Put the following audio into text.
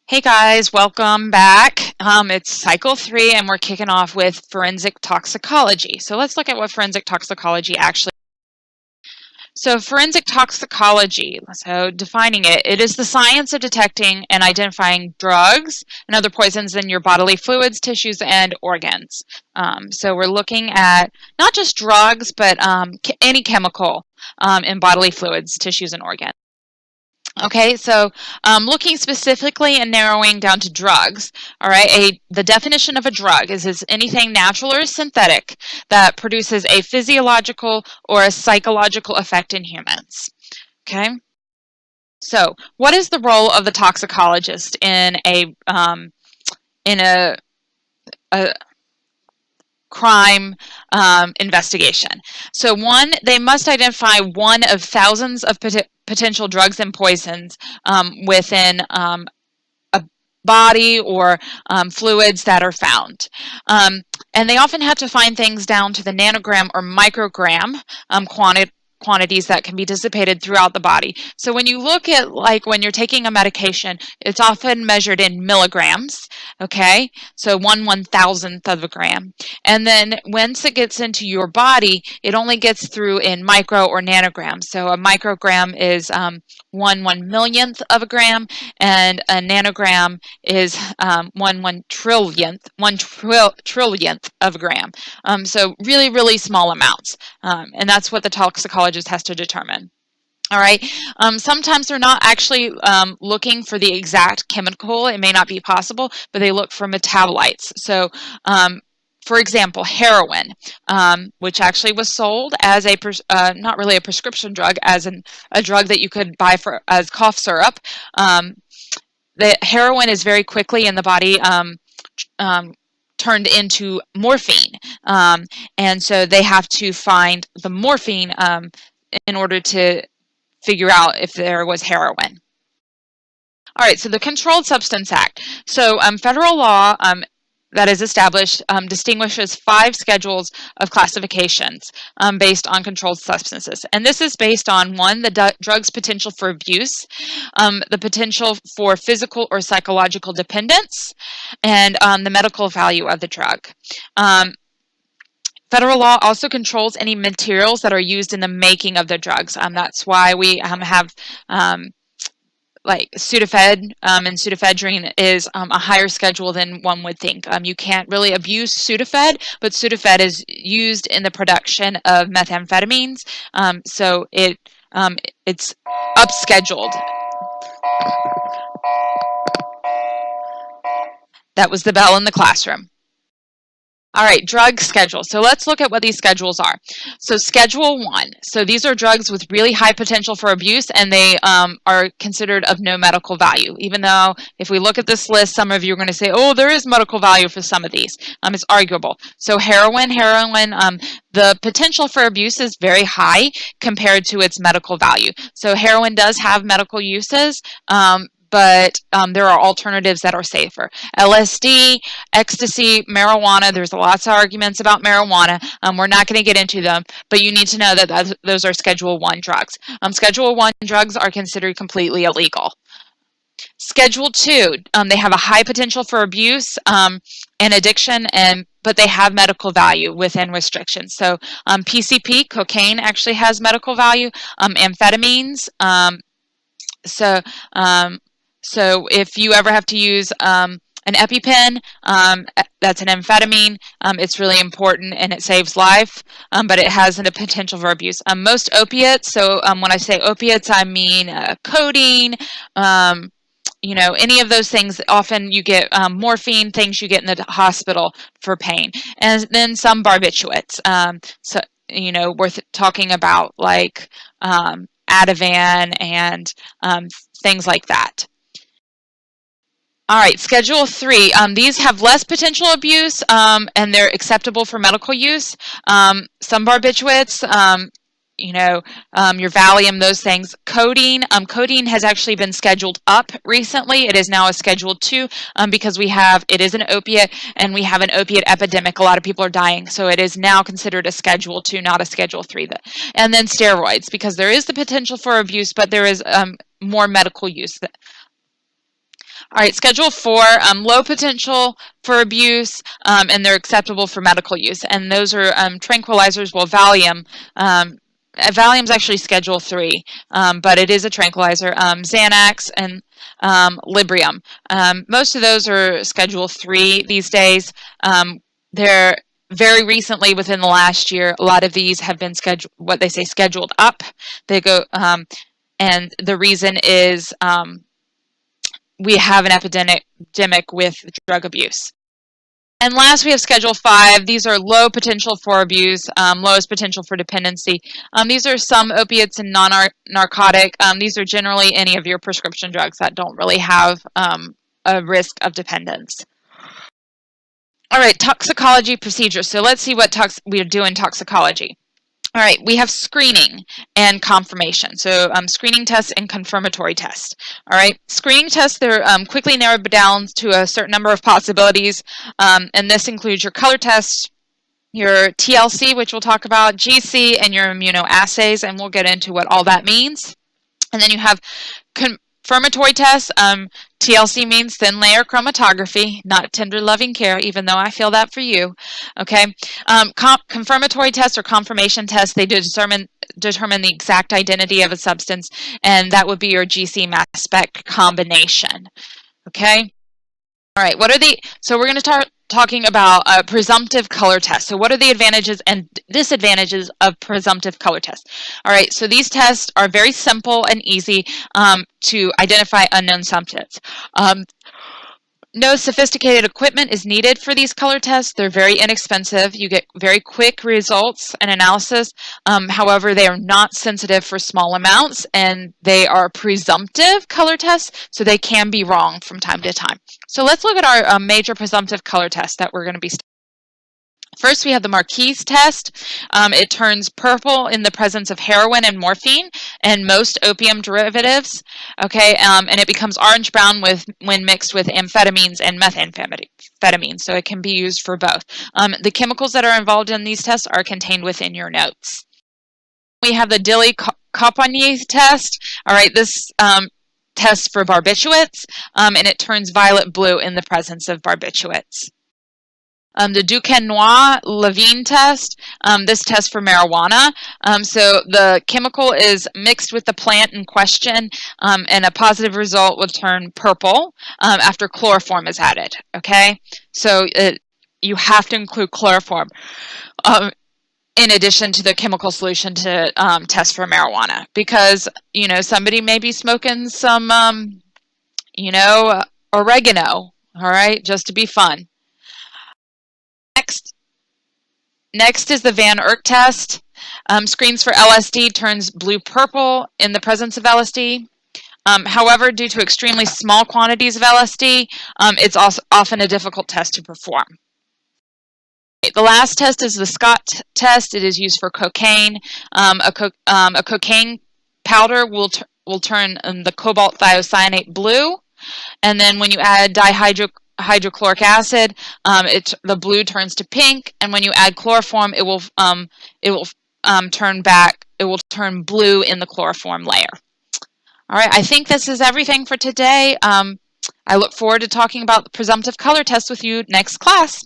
Hey guys, welcome back. It's cycle 3 and we're kicking off with forensic toxicology. So let's look at what forensic toxicology actually is. So forensic toxicology, so defining it, it is the science of detecting and identifying drugs and other poisons in your bodily fluids, tissues, and organs. So we're looking at not just drugs, but any chemical in bodily fluids, tissues, and organs. Okay, so looking specifically and narrowing down to drugs, all right, the definition of a drug is anything natural or synthetic that produces a physiological or a psychological effect in humans. Okay, so what is the role of the toxicologist in a crime investigation? So one, they must identify one of thousands of potential drugs and poisons within a body or fluids that are found. And they often have to find things down to the nanogram or microgram quantities that can be dissipated throughout the body. So when you look at, like, when you're taking a medication, it's often measured in milligrams, okay? So 1/1000th of a gram. And then once it gets into your body, it only gets through in micro or nanograms. So a microgram is 1/1,000,000th of a gram, and a nanogram is 1/1 trillionth of a gram. So really, really small amounts. And that's what the toxicologist has to determine. All right. Sometimes they're not actually looking for the exact chemical. It may not be possible, but they look for metabolites. So, for example, heroin, which actually was sold as a not really a prescription drug, as a drug that you could buy as cough syrup. The heroin is very quickly in the body turned into morphine, and so they have to find the morphine in order to figure out if there was heroin. All right, so the Controlled Substance Act. So federal law that is established distinguishes 5 schedules of classifications based on controlled substances. And this is based on, 1, the drug's potential for abuse, the potential for physical or psychological dependence, and the medical value of the drug. Federal law also controls any materials that are used in the making of the drugs. That's why we have like Sudafed, and pseudoephedrine is a higher schedule than one would think. You can't really abuse Sudafed, but Sudafed is used in the production of methamphetamines, so it's upscheduled. That was the bell in the classroom. All right, drug schedule. So let's look at what these schedules are. So Schedule 1. So these are drugs with really high potential for abuse, and they are considered of no medical value. Even though if we look at this list, some of you are going to say, oh, there is medical value for some of these. It's arguable. So heroin, the potential for abuse is very high compared to its medical value. So heroin does have medical uses, but there are alternatives that are safer. LSD, ecstasy, marijuana, there's lots of arguments about marijuana. We're not going to get into them, but you need to know that those are Schedule 1 drugs. Schedule 1 drugs are considered completely illegal. Schedule 2, they have a high potential for abuse and addiction, but they have medical value within restrictions. So PCP, cocaine, actually has medical value. Amphetamines, so if you ever have to use an EpiPen, that's an amphetamine. It's really important and it saves life, but it has a potential for abuse. Most opiates, so when I say opiates, I mean codeine, any of those things. Often you get morphine, things you get in the hospital for pain. And then some barbiturates. So, we're talking about like Ativan and things like that. All right, Schedule 3. These have less potential abuse, and they're acceptable for medical use. Some barbiturates, your Valium, those things. Codeine. Codeine has actually been scheduled up recently. It is now a Schedule 2 because it is an opiate, and we have an opiate epidemic. A lot of people are dying, so it is now considered a Schedule 2, not a Schedule 3. And then steroids, because there is the potential for abuse, but there is more medical use. All right, Schedule 4, low potential for abuse, and they're acceptable for medical use. And those are tranquilizers, well, Valium. Valium's actually Schedule 3, but it is a tranquilizer. Xanax and Librium. Most of those are Schedule 3 these days. They're very recently, within the last year, a lot of these have been what they say scheduled up. They go, and the reason is we have an epidemic with drug abuse. And last, we have Schedule 5. These are low potential for abuse, lowest potential for dependency. These are some opiates and non-narcotic. These are generally any of your prescription drugs that don't really have a risk of dependence. All right, toxicology procedure. So let's see what we do in toxicology. All right, we have screening and confirmation. So screening tests and confirmatory tests. All right, screening tests, they're quickly narrowed down to a certain number of possibilities, and this includes your color tests, your TLC, which we'll talk about, GC, and your immunoassays, and we'll get into what all that means. And then you have confirmatory tests. TLC means thin layer chromatography, not tender loving care, even though I feel that for you. Okay. Confirmatory tests or confirmation tests, they determine the exact identity of a substance, and that would be your GC mass spec combination. Okay. All right. So we're going to start talking about presumptive color tests. So what are the advantages and disadvantages of presumptive color tests? All right, so these tests are very simple and easy to identify unknown substances. No sophisticated equipment is needed for these color tests. They're very inexpensive. You get very quick results and analysis. However, they are not sensitive for small amounts, and they are presumptive color tests, so they can be wrong from time to time. So let's look at our major presumptive color tests that we're going to be studying. First, we have the Marquise test. It turns purple in the presence of heroin and morphine and most opium derivatives. Okay, and it becomes orange-brown when mixed with amphetamines and methamphetamines, so it can be used for both. The chemicals that are involved in these tests are contained within your notes. We have the Dilley-Compagnie test. All right, this tests for barbiturates, and it turns violet-blue in the presence of barbiturates. The Duquesnoy-Levine test, this test for marijuana. So the chemical is mixed with the plant in question, and a positive result will turn purple after chloroform is added. Okay, so you have to include chloroform in addition to the chemical solution to test for marijuana, because somebody may be smoking some oregano. All right, just to be fun. Next is the Van Eyck test. Screens for LSD, turns blue-purple in the presence of LSD. However, due to extremely small quantities of LSD, it's also often a difficult test to perform. The last test is the Scott test. It is used for cocaine. A cocaine powder will turn the cobalt thiocyanate blue, and then when you add hydrochloric acid, the blue turns to pink, and when you add chloroform, it will turn blue in the chloroform layer. All right, I think this is everything for today. I look forward to talking about the presumptive color test with you next class.